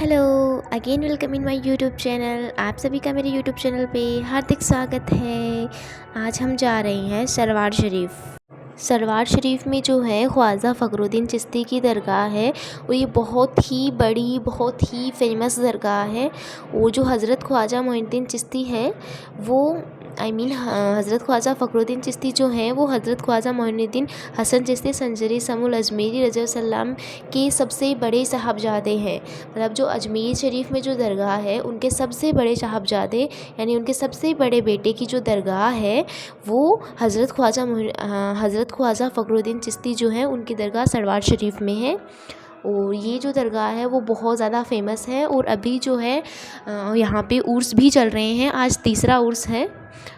Hello again, welcome in my YouTube channel. आप सभी का मेरे यूट्यूब चैनल पे हार्दिक स्वागत है। आज हम जा रहे हैं सरवार शरीफ। सरवार शरीफ में जो है ख्वाजा फ़खरुद्दीन चिश्ती की दरगाह है, और ये बहुत ही बड़ी, बहुत ही फेमस दरगाह है। वो जो हज़रत ख्वाजा मोइनुद्दीन चिश्ती है वो हज़रत ख्वाजा फ़खरुद्दीन चिश्ती जो हैं वो हज़रत ख्वाजा मोइनुद्दीन हसन चिश्ती संजरी समूल अजमेरी रज़ियल्लाहु के सबसे बड़े साहबजादे हैं। मतलब जो अजमेर शरीफ में जो दरगाह है उनके सबसे बड़े साहबजादे यानी उनके सबसे बड़े बेटे की जो दरगाह है वो हज़रत ख्वाजा फ़खरुद्दीन चिश्ती जो है उनकी दरगाह सरवार शरीफ में है। और ये जो दरगाह है वो बहुत ज़्यादा फेमस है। और अभी जो है यहाँ पे उर्स भी चल रहे हैं। आज तीसरा उर्स है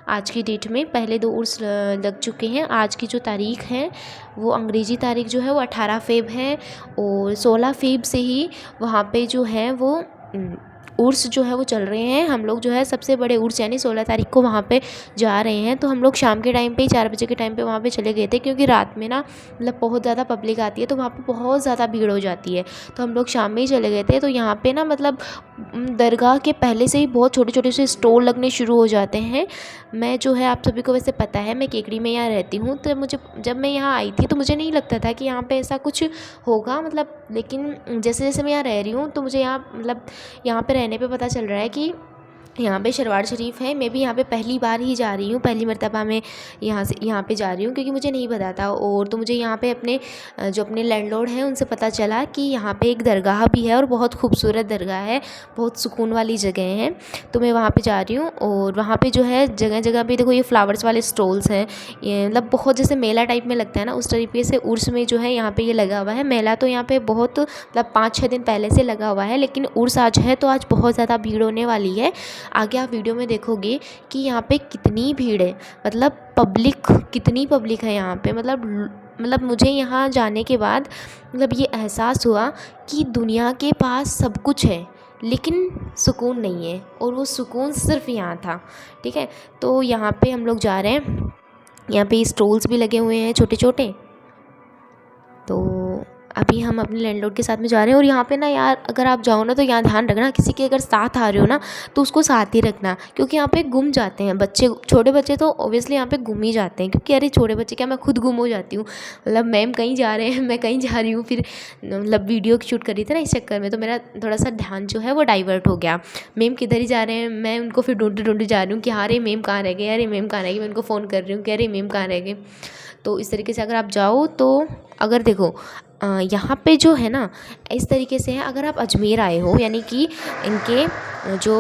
आज की डेट में। पहले 2 उर्स लग चुके हैं। आज की जो तारीख़ है वो अंग्रेज़ी तारीख़ जो है वो 18 फ़ेब है, और 16 फ़ेब से ही वहाँ पे जो है वो उर्स जो है वो चल रहे हैं। हम लोग जो है सबसे बड़े उर्स यानी 16 तारीख को वहाँ पे जा रहे हैं। तो हम लोग शाम के टाइम पे 4 बजे के टाइम पे वहाँ पे चले गए थे, क्योंकि रात में ना मतलब बहुत ज़्यादा पब्लिक आती है तो वहाँ पे बहुत ज़्यादा भीड़ हो जाती है। तो हम लोग शाम में ही चले गए थे। तो यहाँ पे ना मतलब दरगाह के पहले से ही बहुत छोटे छोटे से स्टॉल लगने शुरू हो जाते हैं। मैं जो है, आप सभी को वैसे पता है, मैं केकड़ी में यहाँ रहती हूँ। तो जब मैं यहाँ आई थी तो मुझे नहीं लगता था कि यहाँ पे ऐसा कुछ होगा, मतलब लेकिन जैसे जैसे मैं यहाँ रह रही हूँ तो मुझे यहाँ पे रहने पे पता चल रहा है कि यहाँ पे सरवार शरीफ है। मैं भी यहाँ पे पहली बार ही जा रही हूँ, पहली मर्तबा मैं यहाँ पे जा रही हूँ, क्योंकि मुझे नहीं पता था। और तो मुझे यहाँ पे अपने लैंडलॉर्ड हैं उनसे पता चला कि यहाँ पे एक दरगाह भी है, और बहुत खूबसूरत दरगाह है, बहुत सुकून वाली जगह है। तो मैं वहाँ पे जा रही हूँ। और वहाँ पे जो है जगह जगह पे देखो ये फ्लावर्स वाले स्टॉल्स हैं। ये मतलब बहुत जैसे मेला टाइप में लगता है ना, उस तरीके से उर्स में जो है यहाँ पे ये लगा हुआ है। मेला तो यहाँ पे बहुत मतलब 5-6 दिन पहले से लगा हुआ है, लेकिन उर्स आज है तो आज बहुत ज़्यादा भीड़ होने वाली है। आगे आप वीडियो में देखोगे कि यहाँ पे कितनी भीड़ है, मतलब कितनी पब्लिक है यहाँ पे। मतलब मुझे यहाँ जाने के बाद मतलब ये एहसास हुआ कि दुनिया के पास सब कुछ है लेकिन सुकून नहीं है, और वो सुकून सिर्फ यहाँ था। ठीक है, तो यहाँ पे हम लोग जा रहे हैं। यहाँ पे स्टॉल्स भी लगे हुए हैं छोटे छोटे। तो अभी हम अपने लैंडलॉर्ड के साथ में जा रहे हैं। और यहाँ पे ना यार, अगर आप जाओ ना तो यहाँ ध्यान रखना, किसी के अगर साथ आ रहे हो ना तो उसको साथ ही रखना, क्योंकि यहाँ पे गुम जाते हैं बच्चे। छोटे बच्चे तो ऑब्वियसली यहाँ पे गुम ही जाते हैं, क्योंकि अरे छोटे बच्चे क्या, मैं खुद गुम हो जाती हूँ। मतलब मैम कहीं जा रहे हैं, मैं कहीं जा रही हूँ, फिर मतलब वीडियो शूट करी थी ना, इस चक्कर में तो मेरा थोड़ा सा ध्यान जो है वो डाइवर्ट हो गया। मैम किधर ही जा रहे हैं, मैं उनको फिर ढूंढते जा रही हूँ कि अरे मैम कहाँ रह गए, अरे मैम कहाँ रह गए। मैं उनको फ़ोन कर रही हूँ कि अरे मैम कहाँ रह गए। तो इस तरीके से अगर आप जाओ तो अगर देखो यहाँ पे जो है ना, इस तरीके से है। अगर आप अजमेर आए हो, यानी कि इनके जो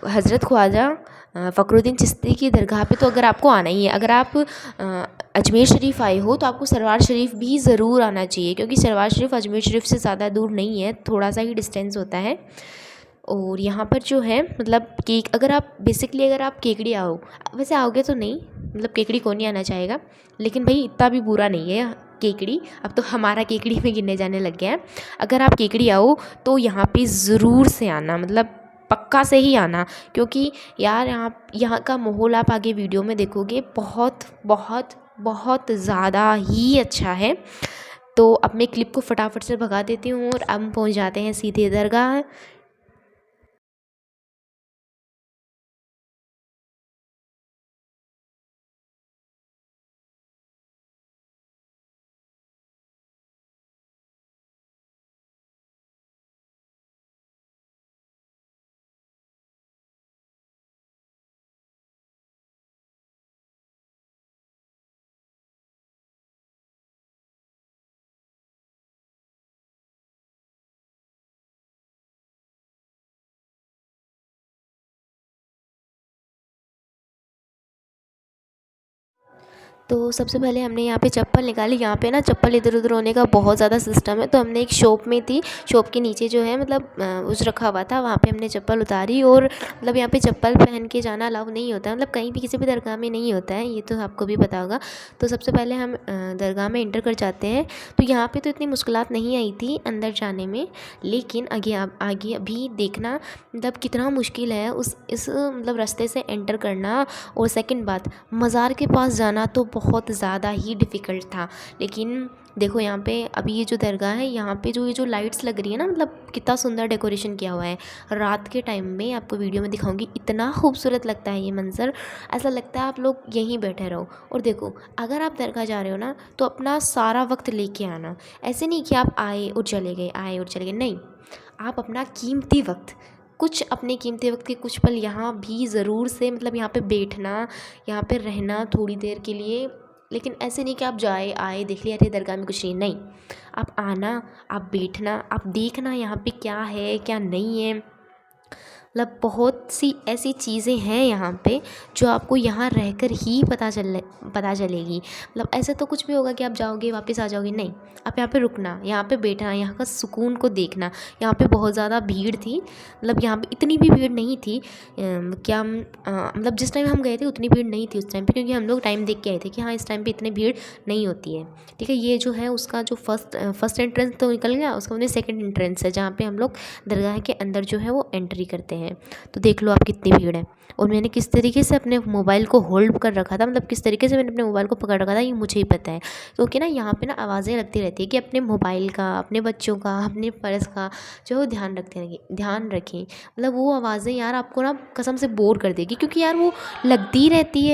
हज़रत ख्वाजा फ़खरुद्दीन चिश्ती की दरगाह पे तो अगर आपको आना ही है। अगर आप अजमेर शरीफ आए हो तो आपको सरवार शरीफ भी ज़रूर आना चाहिए, क्योंकि सरवार शरीफ अजमेर शरीफ से ज़्यादा दूर नहीं है, थोड़ा सा ही डिस्टेंस होता है। और यहाँ पर जो है मतलब अगर आप केकड़ी आओ, वैसे आओगे तो नहीं, मतलब केकड़ी कौन नहीं आना चाहेगा, लेकिन भाई इतना भी बुरा नहीं है केकड़ी। अब तो हमारा केकड़ी में गिनने जाने लग गया है। अगर आप केकड़ी आओ तो यहाँ पे ज़रूर से आना, मतलब पक्का से ही आना, क्योंकि यार यहाँ का माहौल आप आगे वीडियो में देखोगे, बहुत बहुत बहुत ज़्यादा ही अच्छा है। तो अब मैं क्लिप को फटाफट से भगा देती हूँ और अब हम पहुँच जाते हैं सीधे दरगाह। तो सबसे पहले हमने यहाँ पे चप्पल निकाली। यहाँ पे ना चप्पल इधर उधर होने का बहुत ज़्यादा सिस्टम है, तो हमने एक शॉप में थी, शॉप के नीचे जो है मतलब उस रखा हुआ था, वहाँ पे हमने चप्पल उतारी। और मतलब यहाँ पे चप्पल पहन के जाना अलाउ नहीं होता, मतलब कहीं भी किसी भी दरगाह में नहीं होता है, ये तो आपको भी पता होगा। तो सबसे पहले हम दरगाह में इंटर कर जाते हैं। तो यहाँ पर तो इतनी मुश्किलात नहीं आई थी अंदर जाने में, लेकिन आगे अभी देखना मतलब कितना मुश्किल है इस मतलब रास्ते से एंटर करना। और सेकंड बात, मज़ार के पास जाना तो बहुत ज़्यादा ही डिफ़िकल्ट था। लेकिन देखो यहाँ पे अभी ये जो दरगाह है, यहाँ पे जो ये जो लाइट्स लग रही है ना, मतलब कितना सुंदर डेकोरेशन किया हुआ है। रात के टाइम में आपको वीडियो में दिखाऊंगी, इतना खूबसूरत लगता है ये मंज़र। ऐसा लगता है आप लोग यहीं बैठे रहो। और देखो, अगर आप दरगाह जा रहे हो ना, तो अपना सारा वक्त लेके आना। ऐसे नहीं कि आप आए और चले गए, आए और चले गए, नहीं। आप अपना कीमती वक्त, कुछ अपने कीमती वक्त के कुछ पल यहाँ भी ज़रूर से, मतलब यहाँ पे बैठना, यहाँ पे रहना थोड़ी देर के लिए। लेकिन ऐसे नहीं कि आप जाए, आए, देख लिया, अरे दरगाह में कुछ नहीं, आप आना, आप बैठना, आप देखना यहाँ पे क्या है क्या नहीं है। मतलब बहुत सी ऐसी चीज़ें हैं यहाँ पे जो आपको यहाँ रहकर ही पता चलेगी। मतलब ऐसे तो कुछ भी होगा कि आप जाओगे वापस आ जाओगे, नहीं। आप यहाँ पे रुकना, यहाँ पे बैठना, यहाँ का सुकून को देखना। यहाँ पे बहुत ज़्यादा भीड़ थी, मतलब यहाँ पे इतनी भी भीड़ नहीं थी। मतलब जिस टाइम हम गए थे उतनी भीड़ नहीं थी उस टाइम पे, क्योंकि हम लोग टाइम देख के आए थे कि हाँ इस टाइम पे इतनी भीड़ नहीं होती है। ठीक है, ये जो है उसका जो फर्स्ट एंट्रेंस तो निकल गया, उसका मतलब सेकंड एंट्रेंस है जहाँ पे हम लोग दरगाह के अंदर जो है वो एंट्री करते हैं। तो देख लो आप कितनी भीड़ है। और मैंने किस तरीके से अपने मोबाइल को होल्ड कर रखा था, मतलब किस तरीके से मैंने अपने मोबाइल को पकड़ रखा था, ये मुझे ही पता है। क्योंकि ना यहाँ पे ना आवाज़ें लगती रहती है कि अपने मोबाइल का, अपने बच्चों का, अपने पर्स का जो है ध्यान रखें। मतलब वो आवाज़ें यार आपको ना कसम से बोर कर देगी, क्योंकि यार वो लगती रहती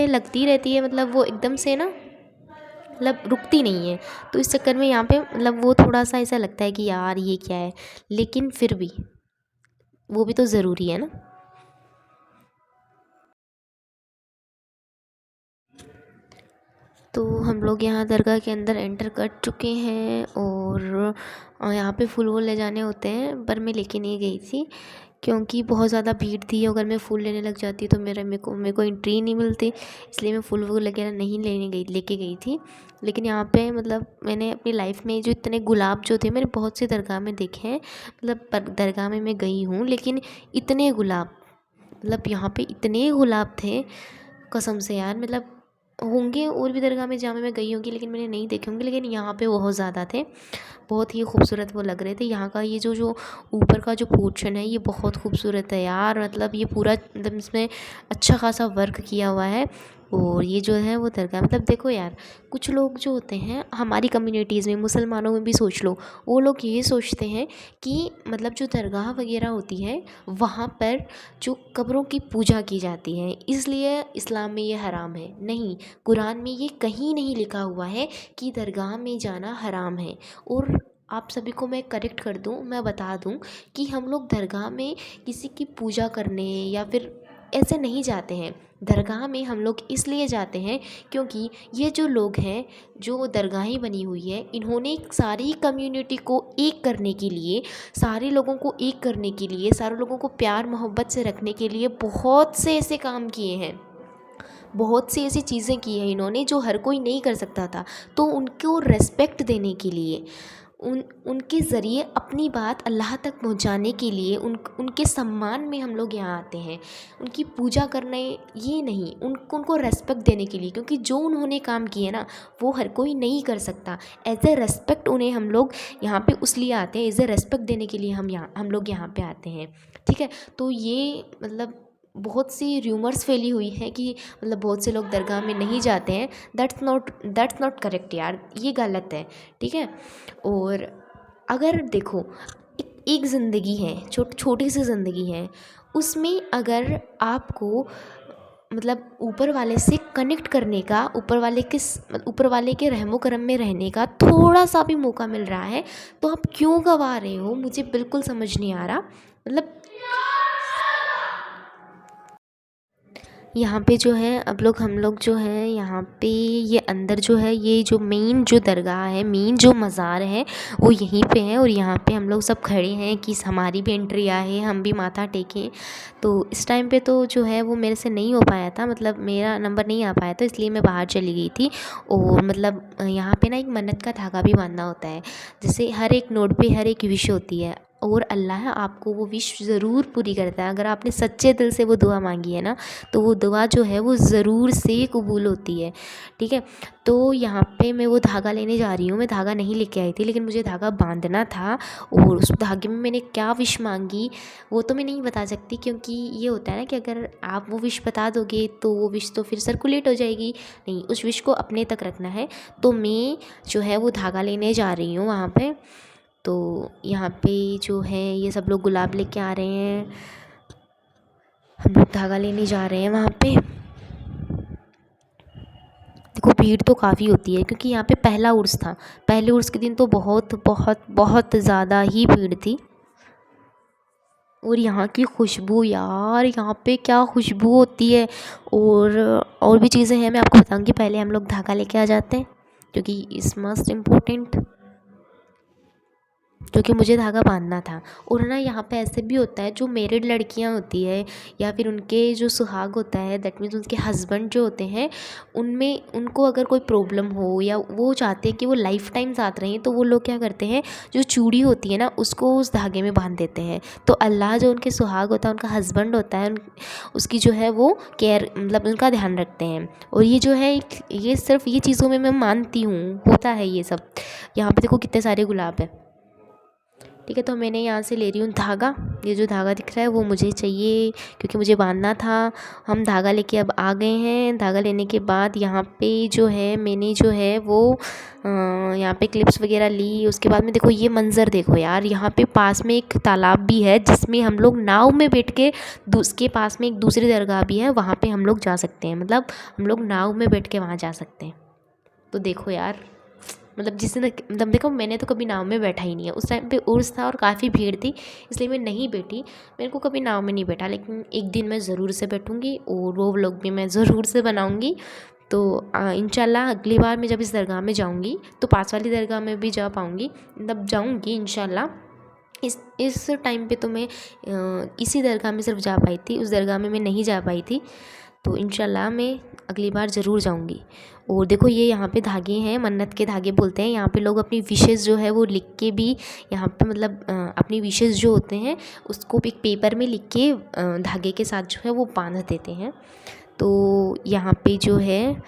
है, मतलब वो एकदम से ना, मतलब रुकती नहीं है। तो इस चक्कर में यहाँ पे मतलब वो थोड़ा सा ऐसा लगता है कि यार ये क्या है, लेकिन फिर भी वो भी तो ज़रूरी है ना। तो हम लोग यहाँ दरगाह के अंदर एंटर कर चुके हैं, और यहाँ पे फूल वूल ले जाने होते हैं, पर मैं लेके नहीं गई थी क्योंकि बहुत ज़्यादा भीड़ थी। अगर मैं फूल लेने लग जाती तो मेरे को एंट्री नहीं मिलती, इसलिए मैं फूल वूल वगैरह नहीं लेके गई थी। लेकिन यहाँ पे मतलब मैंने अपनी लाइफ में जो इतने गुलाब जो थे, मैंने बहुत सी दरगाह में देखे हैं। मतलब दरगाह में मैं गई हूँ, लेकिन इतने गुलाब, मतलब यहाँ पे इतने गुलाब थे कसम से यार। मतलब होंगे और भी दरगाह में जहाँ मैं गई होंगी, लेकिन मैंने नहीं देखे होंगे, लेकिन यहाँ पे बहुत ज़्यादा थे। बहुत ही खूबसूरत वो लग रहे थे। यहाँ का ये जो ऊपर का जो पोर्शन है ये बहुत खूबसूरत है यार। मतलब ये पूरा, मतलब इसमें अच्छा खासा वर्क किया हुआ है। और ये जो है वो दरगाह, मतलब देखो यार, कुछ लोग जो होते हैं हमारी कम्युनिटीज़ में, मुसलमानों में भी सोच लो, वो लोग ये सोचते हैं कि मतलब जो दरगाह वगैरह होती है वहाँ पर जो कब्रों की पूजा की जाती है, इसलिए इस्लाम में ये हराम है। नहीं, कुरान में ये कहीं नहीं लिखा हुआ है कि दरगाह में जाना हराम है। और आप सभी को मैं करेक्ट कर दूं, मैं बता दूं कि हम लोग दरगाह में किसी की पूजा करने या फिर ऐसे नहीं जाते हैं। दरगाह में हम लोग इसलिए जाते हैं क्योंकि ये जो लोग हैं, जो दरगाहें बनी हुई है, इन्होंने सारी कम्युनिटी को एक करने के लिए, सारे लोगों को एक करने के लिए, सारे लोगों को प्यार मोहब्बत से रखने के लिए बहुत से ऐसे काम किए हैं, बहुत सी ऐसी चीज़ें की हैं इन्होंने जो हर कोई नहीं कर सकता था। तो उनको रेस्पेक्ट देने के लिए, उनके ज़रिए अपनी बात अल्लाह तक पहुंचाने के लिए, उनके सम्मान में हम लोग यहाँ आते हैं। उनकी पूजा करने ये नहीं, उनको रेस्पेक्ट देने के लिए, क्योंकि जो उन्होंने काम किए ना वो हर कोई नहीं कर सकता। एज ए रेस्पेक्ट उन्हें हम लोग यहाँ पे उसलिए आते हैं, एज ए रेस्पेक्ट देने के लिए हम लोग यहाँ पे आते हैं। ठीक है, तो ये मतलब बहुत सी र्यूमर्स फैली हुई हैं कि मतलब बहुत से लोग दरगाह में नहीं जाते हैं। दैट्स नॉट करेक्ट यार, ये गलत है। ठीक है, और अगर देखो, एक ज़िंदगी है, छोटी सी ज़िंदगी है, उसमें अगर आपको मतलब ऊपर वाले से कनेक्ट करने का, ऊपर वाले के रहमो करम में रहने का थोड़ा सा भी मौका मिल रहा है, तो आप क्यों गवा रहे हो, मुझे बिल्कुल समझ नहीं आ रहा। मतलब यहाँ पे जो है हम लोग जो है यहाँ पे, ये अंदर जो है, ये जो मेन जो दरगाह है, मेन जो मज़ार है वो यहीं पे है। और यहाँ पे हम लोग सब खड़े हैं कि हमारी भी एंट्री आए, हम भी माथा टेकें। तो इस टाइम पे तो जो है वो मेरे से नहीं हो पाया था, मतलब मेरा नंबर नहीं आ पाया था, इसलिए मैं बाहर चली गई थी। और मतलब यहाँ पे ना एक मन्नत का धागा भी बांधना होता है, जैसे हर एक नोट पे हर एक विश होती है। और अल्लाह आपको वो विश ज़रूर पूरी करता है। अगर आपने सच्चे दिल से वो दुआ मांगी है ना, तो वो दुआ जो है वो ज़रूर से कबूल होती है। ठीक है, तो यहाँ पे मैं वो धागा लेने जा रही हूँ। मैं धागा नहीं लेके आई थी, लेकिन मुझे धागा बांधना था। और उस धागे में मैंने क्या विश मांगी वो तो मैं नहीं बता सकती, क्योंकि ये होता है ना कि अगर आप वो विश बता दोगे तो वो विश तो फिर सर्कुलेट हो जाएगी। नहीं, उस विश को अपने तक रखना है। तो मैं जो है वो धागा लेने जा रही हूँ वहाँ पे। तो यहाँ पे जो है ये सब लोग गुलाब लेके आ रहे हैं, हम लोग धागा लेने जा रहे हैं वहाँ पे। देखो भीड़ तो काफ़ी होती है, क्योंकि यहाँ पे पहला उर्स था। पहले उर्स के दिन तो बहुत बहुत बहुत ज़्यादा ही भीड़ थी। और यहाँ की खुशबू यार, यहाँ पे क्या खुशबू होती है। और भी चीज़ें हैं, मैं आपको बताऊँगी। पहले हम लोग धागा लेके आ जाते हैं, क्योंकि इस मस्ट इम्पोर्टेंट, क्योंकि मुझे धागा बांधना था। और ना यहाँ पे ऐसे भी होता है, जो मैरिड लड़कियाँ होती है या फिर उनके जो सुहाग होता है, दैट मीन्स उनके हस्बैंड जो होते हैं, उनमें उनको अगर कोई प्रॉब्लम हो या वो चाहते हैं कि वो लाइफ टाइम साथ रहें, तो वो लोग क्या करते हैं, जो चूड़ी होती है ना उसको उस धागे में बांध देते हैं। तो अल्लाह जो उनके सुहाग होता है, उनका हस्बैंड होता है, उसकी जो है वो केयर, मतलब उनका ध्यान रखते हैं। और ये जो है ये सिर्फ ये चीज़ों में मैं मानती हूँ, होता है ये सब। यहाँ पे देखो कितने सारे गुलाब है। ठीक है, तो मैंने यहाँ से ले रही हूँ धागा। ये जो धागा दिख रहा है वो मुझे चाहिए, क्योंकि मुझे बांधना था। हम धागा लेके अब आ गए हैं। धागा लेने के बाद यहाँ पे जो है मैंने जो है वो यहाँ पे क्लिप्स वगैरह ली। उसके बाद में देखो ये मंज़र देखो यार, यहाँ पे पास में एक तालाब भी है, जिसमें हम लोग नाव में बैठ के, उसके पास में एक दूसरी दरगाह भी है, वहाँ पे हम लोग जा सकते हैं। मतलब हम लोग नाव में बैठ के वहाँ जा सकते हैं। तो देखो यार, मतलब जिसने, मतलब देखो मैंने तो कभी नाव में बैठा ही नहीं है। उस टाइम पे उर्स था और काफ़ी भीड़ थी, इसलिए मैं नहीं बैठी। मेरे को कभी नाव में नहीं बैठा, लेकिन एक दिन मैं ज़रूर से बैठूँगी और वो व्लॉग भी मैं ज़रूर से बनाऊँगी। तो इंशाल्लाह अगली बार मैं जब इस दरगाह में जाऊँगी तो पास वाली दरगाह में भी जा पाऊँगी, मतलब जाऊँगी इंशाल्लाह। इस टाइम पे तो मैं इसी दरगाह में सिर्फ जा पाई थी, उस दरगाह में मैं नहीं जा पाई थी। तो इंशाल्लाह मैं अगली बार ज़रूर जाऊँगी। और देखो ये यहाँ पे धागे हैं, मन्नत के धागे बोलते हैं। यहाँ पे लोग अपनी विशेज़ जो है वो लिख के भी यहाँ पे, मतलब अपनी विशेज़ जो होते हैं उसको एक पेपर में लिख के धागे के साथ जो है वो बांध देते हैं। तो यहाँ पे जो है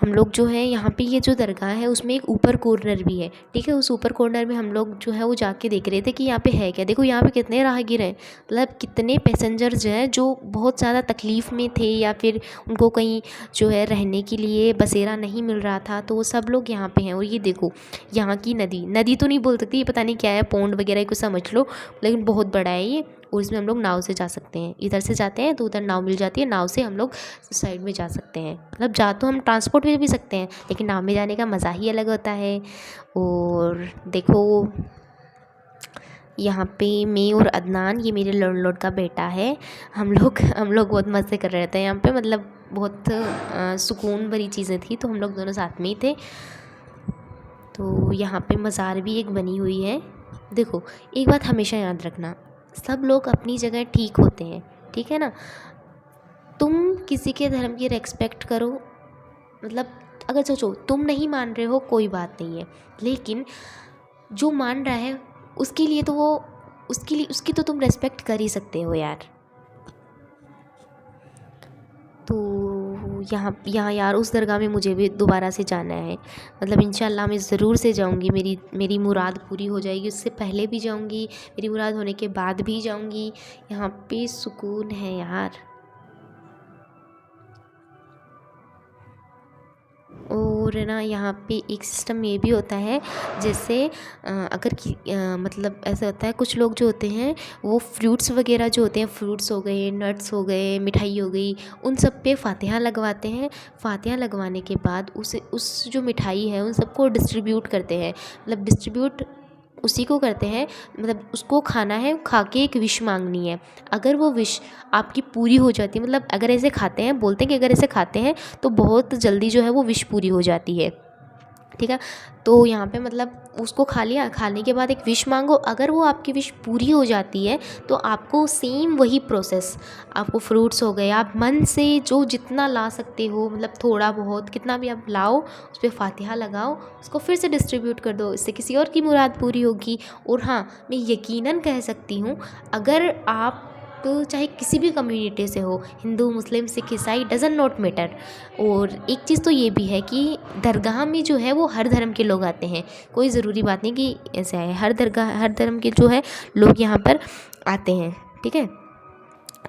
हम लोग जो है, यहाँ पे ये जो दरगाह है उसमें एक ऊपर कॉर्नर भी है। ठीक है, उस ऊपर कॉर्नर में हम लोग जो है वो जाके देख रहे थे कि यहाँ पे है क्या। देखो यहाँ पे कितने राहगीर हैं, मतलब कितने पैसेंजर्स हैं जो बहुत ज़्यादा तकलीफ़ में थे, या फिर उनको कहीं जो है रहने के लिए बसेरा नहीं मिल रहा था, तो वो सब लोग यहाँ पे हैं। और ये देखो यहाँ की नदी तो नहीं बोल सकती, ये पता नहीं क्या है, पौंड वगैरह कुछ समझ लो, लेकिन बहुत बड़ा है ये। और इसमें हम लोग नाव से जा सकते हैं। इधर से जाते हैं तो उधर नाव मिल जाती है, नाव से हम लोग साइड में जा सकते हैं। मतलब जा तो हम ट्रांसपोर्ट में भी सकते हैं, लेकिन नाव में जाने का मज़ा ही अलग होता है। और देखो यहाँ पे मैं और अदनान, ये मेरे लॉर्ड का बेटा है, हम लोग बहुत मज़े कर रहे थे यहाँ पे। मतलब बहुत सुकून भरी चीज़ें थी, तो हम लोग दोनों साथ में ही थे। तो यहाँ पे मज़ार भी एक बनी हुई है। देखो एक बात हमेशा याद रखना, सब लोग अपनी जगह ठीक होते हैं, ठीक है ना। तुम किसी के धर्म की रेस्पेक्ट करो, मतलब अगर सोचो तुम नहीं मान रहे हो कोई बात नहीं है, लेकिन जो मान रहा है उसके लिए तो वो, उसकी तो तुम रेस्पेक्ट कर ही सकते हो यार। तो यहाँ यार उस दरगाह में मुझे भी दोबारा से जाना है। मतलब इंशाल्लाह मैं ज़रूर से जाऊँगी, मेरी मुराद पूरी हो जाएगी। उससे पहले भी जाऊँगी, मेरी मुराद होने के बाद भी जाऊँगी। यहाँ पे सुकून है यार। और ना यहाँ पे एक सिस्टम ये भी होता है, जैसे अगर मतलब ऐसा होता है, कुछ लोग जो होते हैं वो फ्रूट्स वगैरह जो होते हैं, फ्रूट्स हो गए, नट्स हो गए, मिठाई हो गई, उन सब पे फातिहा लगवाते हैं। फातिहा लगवाने के बाद उस जो मिठाई है उन सबको डिस्ट्रीब्यूट करते हैं। मतलब डिस्ट्रीब्यूट उसी को करते हैं, मतलब उसको खाना है, खा के एक विश मांगनी है। अगर वो विश आपकी पूरी हो जाती है, मतलब अगर ऐसे खाते हैं, बोलते हैं कि अगर ऐसे खाते हैं तो बहुत जल्दी जो है वो विश पूरी हो जाती है। ठीक है। तो यहाँ पे मतलब उसको खा लिया, खाने के बाद एक विश मांगो, अगर वो आपकी विश पूरी हो जाती है तो आपको सेम वही प्रोसेस, आपको फ्रूट्स हो गए, आप मन से जो जितना ला सकते हो, मतलब थोड़ा बहुत कितना भी आप लाओ, उस पर फातिहा लगाओ, उसको फिर से डिस्ट्रीब्यूट कर दो, इससे किसी और की मुराद पूरी होगी। और हाँ, मैं यकीनन कह सकती हूँ, अगर आप तो चाहे किसी भी कम्युनिटी से हो, हिंदू मुस्लिम सिख ईसाई, डज़न नॉट मैटर। और एक चीज़ तो ये भी है कि दरगाह में जो है वो हर धर्म के लोग आते हैं, कोई ज़रूरी बात नहीं कि ऐसा है, हर दरगाह हर धर्म के जो है लोग यहाँ पर आते हैं। ठीक है।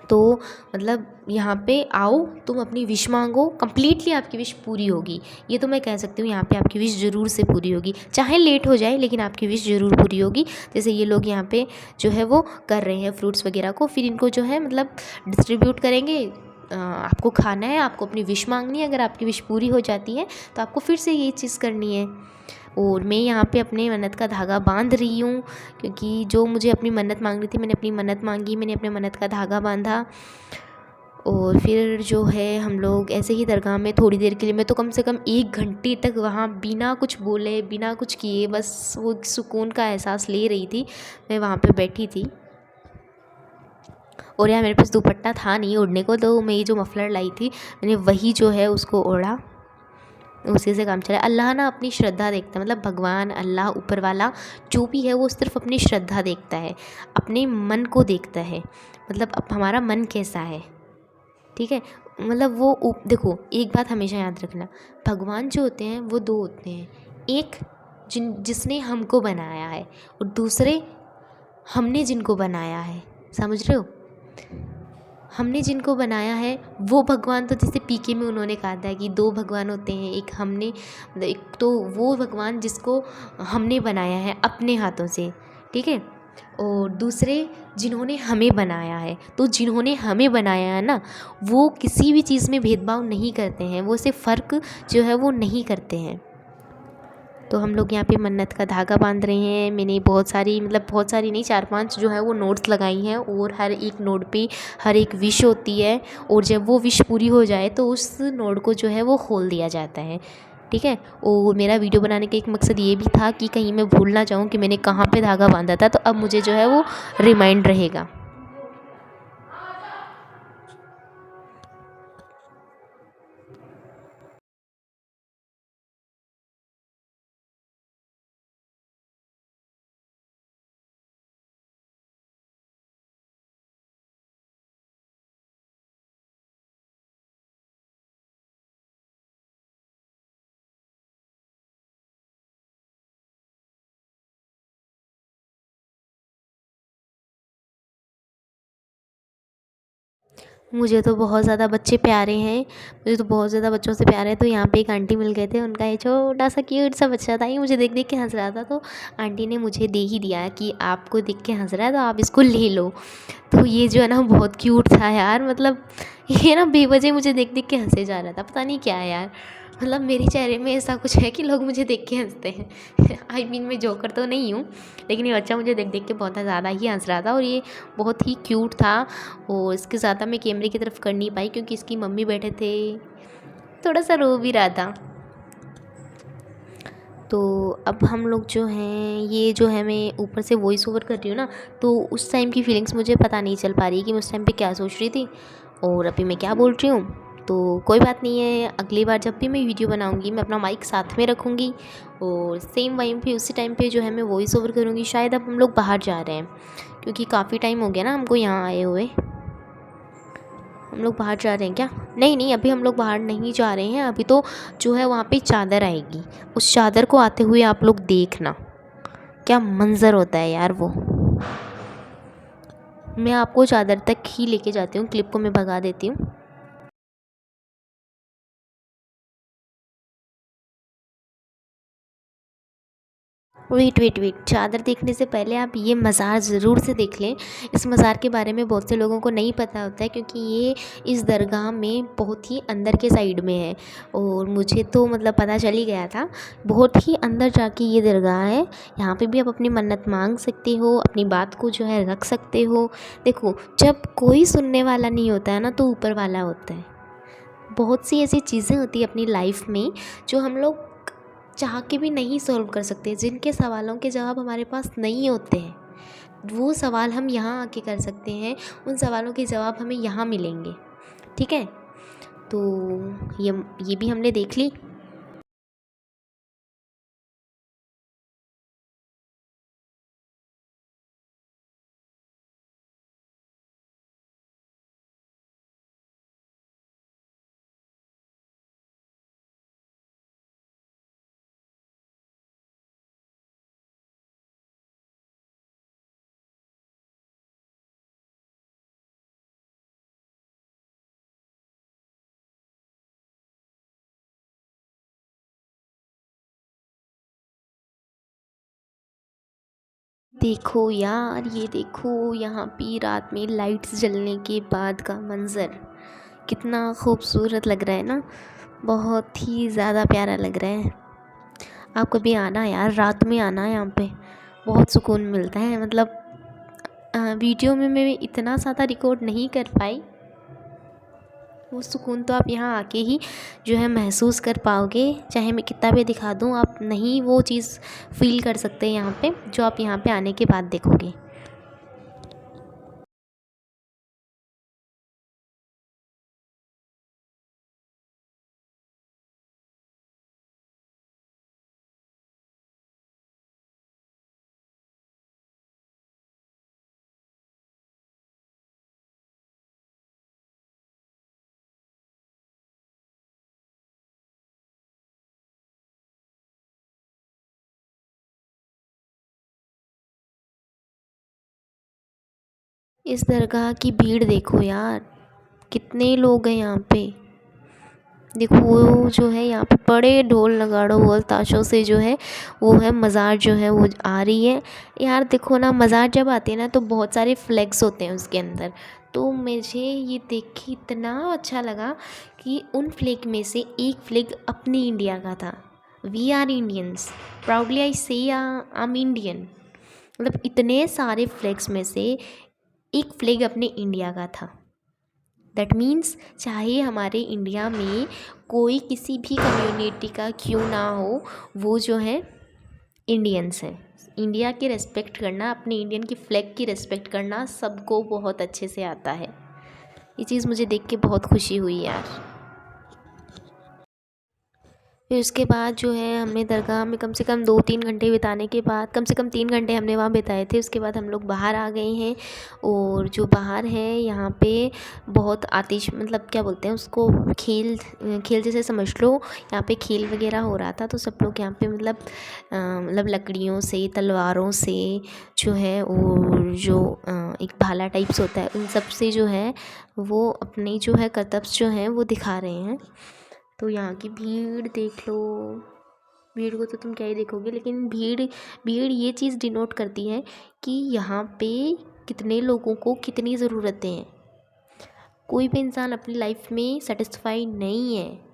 तो मतलब यहाँ पे आओ, तुम अपनी विश मांगो, कम्प्लीटली आपकी विश पूरी होगी। ये तो मैं कह सकती हूँ, यहाँ पे आपकी विश ज़रूर से पूरी होगी, चाहे लेट हो जाए लेकिन आपकी विश ज़रूर पूरी होगी। जैसे ये लोग यहाँ पे जो है वो कर रहे हैं फ्रूट्स वगैरह को, फिर इनको जो है मतलब डिस्ट्रीब्यूट करेंगे। आपको खाना है, आपको अपनी विश मांगनी है, अगर आपकी विश पूरी हो जाती है तो आपको फिर से ये चीज़ करनी है। और मैं यहाँ पे अपने मन्नत का धागा बांध रही हूँ, क्योंकि जो मुझे अपनी मन्नत मांगनी थी, मैंने अपनी मन्नत मांगी, मैंने अपने मन्नत का धागा बांधा। और फिर जो है हम लोग ऐसे ही दरगाह में थोड़ी देर के लिए, मैं तो कम से कम 1 घंटे तक वहाँ बिना कुछ बोले बिना कुछ किए बस वो सुकून का एहसास ले रही थी। मैं वहाँ पे बैठी थी। और यार मेरे पास दुपट्टा था नहीं ओढ़ने को, तो मैं ये जो मफलर लाई थी मैंने वही जो है उसको ओढ़ा, उसी से काम चला। अल्लाह ना अपनी श्रद्धा देखता है, मतलब भगवान अल्लाह ऊपर वाला जो भी है वो सिर्फ अपनी श्रद्धा देखता है, अपने मन को देखता है, मतलब अब हमारा मन कैसा है। ठीक है। मतलब वो देखो, एक बात हमेशा याद रखना, भगवान जो होते हैं वो दो होते हैं, एक जिसने हमको बनाया है, और दूसरे हमने जिनको बनाया है। समझ रहे हो? हमने जिनको बनाया है वो भगवान, तो जैसे पीके में उन्होंने कहा था कि 2 भगवान होते हैं, एक हमने, एक तो वो भगवान जिसको हमने बनाया है अपने हाथों से, ठीक है, और दूसरे जिन्होंने हमें बनाया है। तो जिन्होंने हमें बनाया है ना, वो किसी भी चीज़ में भेदभाव नहीं करते हैं, वो सिर्फ फ़र्क जो है वो नहीं करते हैं। तो हम लोग यहाँ पे मन्नत का धागा बांध रहे हैं। मैंने बहुत सारी, मतलब बहुत सारी नहीं, 4-5 जो है वो नोट्स लगाई हैं, और हर एक नोट पे हर एक विश होती है, और जब वो विश पूरी हो जाए तो उस नोट को जो है वो खोल दिया जाता है। ठीक है। और मेरा वीडियो बनाने का एक मकसद ये भी था कि कहीं मैं भूल ना जाऊँ कि मैंने कहाँ पे धागा बांधा था, तो अब मुझे जो है वो रिमाइंड रहेगा। मुझे तो बहुत ज़्यादा बच्चे प्यारे हैं, मुझे तो बहुत ज़्यादा बच्चों से प्यार है। तो यहाँ पे एक आंटी मिल गए थे, उनका ये छोटा सा क्यूट सा बच्चा था, ये मुझे देख देख के हंस रहा था, तो आंटी ने मुझे दे ही दिया कि आपको देख के हंस रहा है तो आप इसको ले लो। तो ये जो है ना बहुत क्यूट था यार, मतलब ये ना बेवजह मुझे देख देख के हंसे जा रहा था, पता नहीं क्या है यार, मतलब मेरे चेहरे में ऐसा कुछ है कि लोग मुझे देख के हंसते हैं। आई मीन मैं जोकर तो नहीं हूँ, लेकिन ये बच्चा मुझे देख देख के बहुत ज़्यादा ही हंस रहा था, और ये बहुत ही क्यूट था। और इसके ज़्यादा मैं कैमरे की तरफ कर नहीं पाई क्योंकि इसकी मम्मी बैठे थे, थोड़ा सा रो भी रहा था। तो अब हम लोग जो हैं, ये जो है मैं ऊपर से वॉइस ओवर कर रही हूँ ना, तो उस टाइम की फीलिंग्स मुझे पता नहीं चल पा रही कि मैं उस टाइम पे क्या सोच रही थी और अभी मैं क्या बोल रही हूँ। तो कोई बात नहीं है, अगली बार जब भी मैं वीडियो बनाऊँगी मैं अपना माइक साथ में रखूँगी, और सेम वाइम पे उसी टाइम पे जो है मैं वॉइस ओवर करूँगी। शायद अब हम लोग बाहर जा रहे हैं क्योंकि काफ़ी टाइम हो गया ना हमको यहाँ आए हुए। हम लोग बाहर जा रहे हैं क्या? नहीं नहीं, अभी हम लोग बाहर नहीं जा रहे हैं, अभी तो जो है वहाँ पे चादर आएगी, उस चादर को आते हुए आप लोग देखना क्या मंज़र होता है यार वो। मैं आपको चादर तक ही लेके जाती हूँ, क्लिप को मैं भगा देती हूँ। वेट वेट वेट, चादर देखने से पहले आप ये मज़ार ज़रूर से देख लें। इस मज़ार के बारे में बहुत से लोगों को नहीं पता होता है क्योंकि ये इस दरगाह में बहुत ही अंदर के साइड में है, और मुझे तो मतलब पता चल ही गया था। बहुत ही अंदर जाके ये दरगाह है, यहाँ पे भी आप अपनी मन्नत मांग सकते हो, अपनी बात को जो है रख सकते हो। देखो, जब कोई सुनने वाला नहीं होता है ना तो ऊपर वाला होता है। बहुत सी ऐसी चीज़ें होती है अपनी लाइफ में जो हम लोग चाह के भी नहीं सॉल्व कर सकते। जिनके सवालों के जवाब हमारे पास नहीं होते हैं, वो सवाल हम यहाँ आके कर सकते हैं। उन सवालों के जवाब हमें यहाँ मिलेंगे। ठीक है, तो ये भी हमने देख ली। देखो यार, ये देखो यहाँ पे रात में लाइट्स जलने के बाद का मंज़र कितना खूबसूरत लग रहा है ना। बहुत ही ज़्यादा प्यारा लग रहा है। आप कभी आना यार, रात में आना यहाँ पे, बहुत सुकून मिलता है। मतलब वीडियो में मैं इतना ज़्यादा रिकॉर्ड नहीं कर पाई, वो सुकून तो आप यहाँ आके ही जो है महसूस कर पाओगे। चाहे मैं कितना भी दिखा दूँ, आप नहीं वो चीज़ फील कर सकते यहाँ पे, जो आप यहाँ पे आने के बाद देखोगे। इस दरगाह की भीड़ देखो यार, कितने लोग हैं यहाँ पे। देखो वो जो है यहाँ पे बड़े ढोल नगाड़ों और ताशों से जो है वो है मज़ार जो है वो आ रही है। यार देखो ना, मज़ार जब आती है ना तो बहुत सारे फ्लैग्स होते हैं उसके अंदर। तो मुझे ये देख के इतना अच्छा लगा कि उन फ्लैग में से एक फ्लैग अपनी इंडिया का था। We are Indians, proudly I say I M Indian. मतलब इतने सारे फ्लैग्स में से एक फ्लैग अपने इंडिया का था। दैट मीन्स चाहे हमारे इंडिया में कोई किसी भी कम्युनिटी का क्यों ना हो, वो जो है इंडियंस हैं। इंडिया की रिस्पेक्ट करना, अपने इंडियन की फ्लैग की रिस्पेक्ट करना सबको बहुत अच्छे से आता है। ये चीज़ मुझे देख के बहुत खुशी हुई यार। फिर उसके बाद जो है हमने दरगाह में कम से कम 2-3 घंटे बिताने के बाद, कम से कम 3 घंटे हमने वहाँ बिताए थे। उसके बाद हम लोग बाहर आ गए हैं। और जो बाहर है यहाँ पे बहुत आतिश, मतलब क्या बोलते हैं उसको, खेल खेल जैसे समझ लो। यहाँ पे खेल वगैरह हो रहा था, तो सब लोग यहाँ पे मतलब लकड़ियों से, तलवारों से जो है, और जो एक भाला टाइप्स होता है, उन सब से जो है वो अपने जो है करतब जो हैं वो दिखा रहे हैं। तो यहाँ की भीड़ देख लो। भीड़ को तो तुम क्या ही देखोगे, लेकिन भीड़ भीड़ ये चीज़ डिनोट करती है कि यहाँ पे कितने लोगों को कितनी ज़रूरतें हैं। कोई भी इंसान अपनी लाइफ में सेटिस्फाई नहीं है।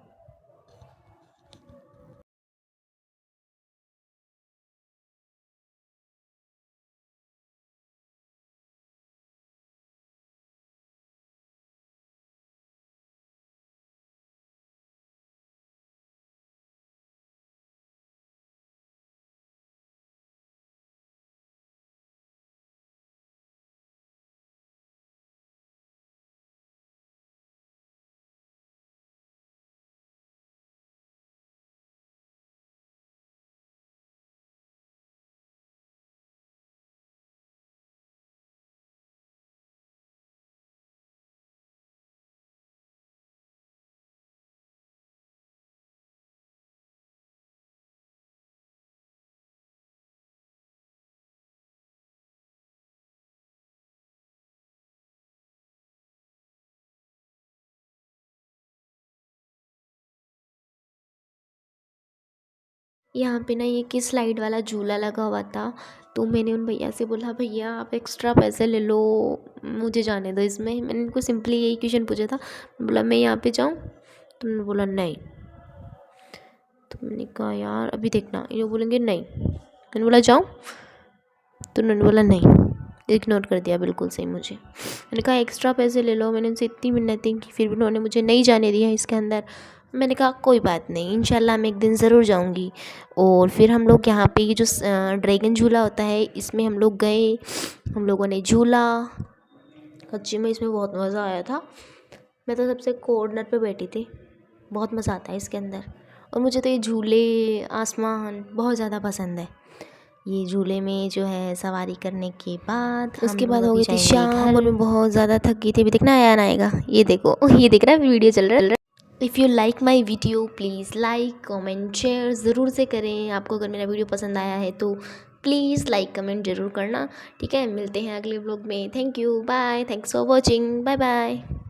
यहाँ पे ना ये किस स्लाइड वाला झूला लगा हुआ था। तो मैंने उन भैया से बोला, भैया आप एक्स्ट्रा पैसे ले लो, मुझे जाने दो इसमें। मैंने उनको सिंपली यही क्वेश्चन पूछा था, बोला मैं यहाँ पे जाऊँ? तो उन्होंने बोला नहीं। तो मैंने कहा यार अभी देखना, ये बोलेंगे नहीं। मैंने बोला जाऊँ? तो उन्होंने बोला नहीं। इग्नोर कर दिया बिल्कुल सही मुझे। मैंने कहा एक्स्ट्रा पैसे ले लो, मैंने उनसे इतनी मिन्नतें की, फिर भी उन्होंने मुझे नहीं जाने दिया इसके अंदर। मैंने कहा कोई बात नहीं, इंशाल्लाह मैं एक दिन ज़रूर जाऊंगी। और फिर हम लोग यहाँ पे ये जो ड्रैगन झूला होता है इसमें हम लोग गए, हम लोगों ने झूला। सच्ची में इसमें बहुत मज़ा आया था। मैं तो सबसे कॉर्नर पे बैठी थी। बहुत मज़ा आता है इसके अंदर। और मुझे तो ये झूले, आसमान बहुत ज़्यादा पसंद है। ये झूले में जो है सवारी करने के बाद उसके बाद हो गई थी शाम और मैं बहुत ज़्यादा थक गई थी। अभी देखना आया ना आएगा, ये देखो ये देख रहा है, वीडियो चल रहा है। If you like my video please like comment share ज़रूर से करें। आपको अगर मेरा वीडियो पसंद आया है तो प्लीज़ लाइक कमेंट ज़रूर करना। ठीक है, मिलते हैं अगले व्लॉग में। Thank you, bye, thanks for watching, bye bye.